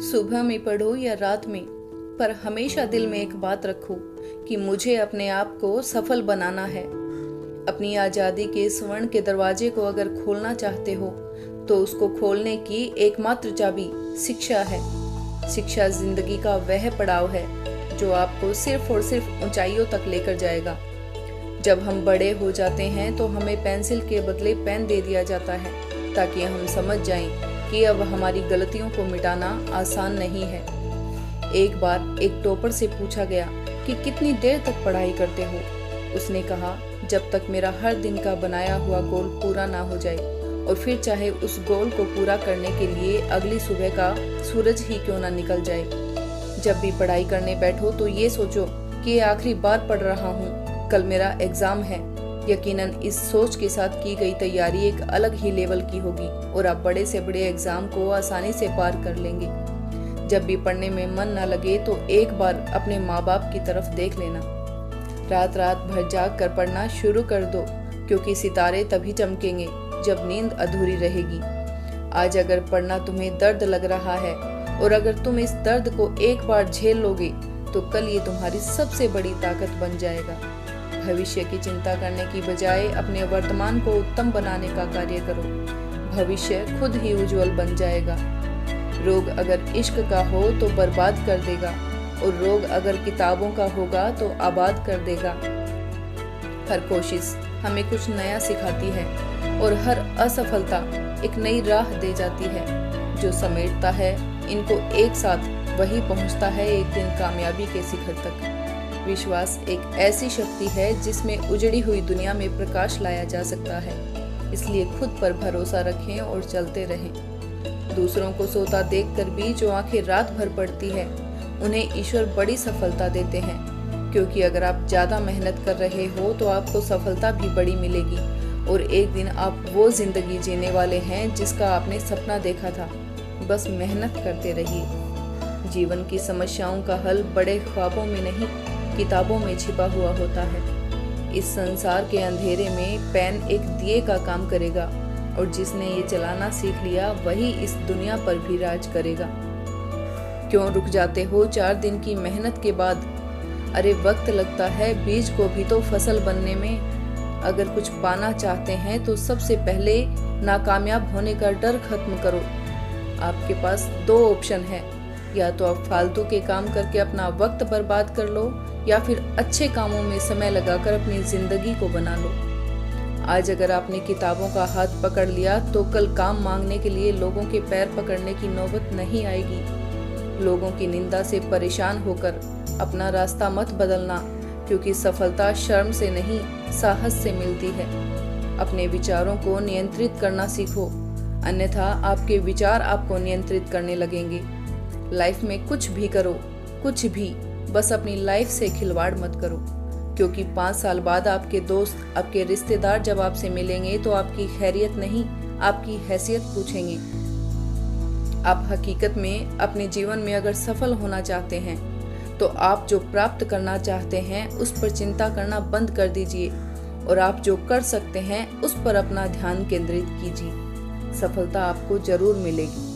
सुबह में पढ़ो या रात में, पर हमेशा दिल में एक बात रखो कि मुझे अपने आप को सफल बनाना है। अपनी आज़ादी के स्वर्ण के दरवाजे को अगर खोलना चाहते हो तो उसको खोलने की एकमात्र चाबी शिक्षा है। शिक्षा जिंदगी का वह पड़ाव है जो आपको सिर्फ और सिर्फ ऊंचाइयों तक लेकर जाएगा। जब हम बड़े हो जाते हैं तो हमें पेंसिल के बदले पेन दे दिया जाता है ताकि हम समझ जाएं कि अब हमारी गलतियों को मिटाना आसान नहीं है। एक बार एक टॉपर से पूछा गया कि कितनी देर तक पढ़ाई करते हो। उसने कहा, जब तक मेरा हर दिन का बनाया हुआ गोल पूरा ना हो जाए, और फिर चाहे उस गोल को पूरा करने के लिए अगली सुबह का सूरज ही क्यों ना निकल जाए। जब भी पढ़ाई करने बैठो तो ये सोचो कि ये आखिरी बार पढ़ रहा हूँ, कल मेरा एग्जाम है। यकीनन इस सोच के साथ की गई तैयारी एक अलग ही लेवल की होगी और आप बड़े से बड़े एग्जाम को आसानी से पार कर लेंगे। जब भी पढ़ने में मन न लगे तो एक बार अपने माँ बाप की तरफ देख लेना। रात रात भर जाग कर पढ़ना शुरू कर दो, क्योंकि सितारे तभी चमकेंगे जब नींद अधूरी रहेगी। आज अगर पढ़ना तुम्हें दर्द लग रहा है और अगर तुम इस दर्द को एक बार झेल लोगे तो कल ये तुम्हारी सबसे बड़ी ताकत बन जाएगा। भविष्य की चिंता करने की बजाय अपने वर्तमान को उत्तम बनाने का कार्य करो। भविष्य खुद ही उज्जवल बन जाएगा। रोग अगर इश्क का हो तो बर्बाद कर देगा, और रोग अगर किताबों का होगा तो आबाद कर देगा। हर कोशिश हमें कुछ नया सिखाती है और हर असफलता एक नई राह दे जाती है। जो समेटता है इनको एक साथ वही पहुंचता है एक दिन कामयाबी के शिखर तक। विश्वास एक ऐसी शक्ति है जिसमें उजड़ी हुई दुनिया में प्रकाश लाया जा सकता है। इसलिए खुद पर भरोसा रखें और चलते रहें। दूसरों को सोता देखकर भी जो आंखें रात भर पड़ती है, उन्हें ईश्वर बड़ी सफलता देते हैं। क्योंकि अगर आप ज़्यादा मेहनत कर रहे हो तो आपको सफलता भी बड़ी मिलेगी, और एक दिन आप वो जिंदगी जीने वाले हैं जिसका आपने सपना देखा था। बस मेहनत करते रहिए। जीवन की समस्याओं का हल बड़े ख्वाबों में नहीं, किताबों में छिपा हुआ होता है। इस संसार के अंधेरे में पेन एक दिए का काम करेगा, और जिसने ये चलाना सीख लिया वही इस दुनिया पर भी राज करेगा। क्यों रुक जाते हो 4 दिन की मेहनत के बाद? अरे वक्त लगता है बीज को भी तो फसल बनने में। अगर कुछ पाना चाहते हैं तो सबसे पहले नाकामयाब होने का डर खत्म करो। आपके पास 2 ऑप्शन है, या तो आप फालतू के काम करके अपना वक्त बर्बाद कर लो, या फिर अच्छे कामों में समय लगाकर अपनी जिंदगी को बना लो। आज अगर आपने किताबों का हाथ पकड़ लिया तो कल काम मांगने के लिए लोगों के पैर पकड़ने की नौबत नहीं आएगी। लोगों की निंदा से परेशान होकर अपना रास्ता मत बदलना, क्योंकि सफलता शर्म से नहीं, साहस से मिलती है। अपने विचारों को नियंत्रित करना सीखो, अन्यथा आपके विचार आपको नियंत्रित करने लगेंगे। लाइफ में कुछ भी करो, कुछ भी, बस अपनी लाइफ से खिलवाड़ मत करो, क्योंकि 5 साल बाद आपके दोस्त, आपके रिश्तेदार जब आपसे मिलेंगे तो आपकी खैरियत नहीं, आपकी हैसियत पूछेंगे। आप हकीकत में अपने जीवन में अगर सफल होना चाहते हैं तो आप जो प्राप्त करना चाहते हैं उस पर चिंता करना बंद कर दीजिए, और आप जो कर सकते हैं उस पर अपना ध्यान केंद्रित कीजिए। सफलता आपको जरूर मिलेगी।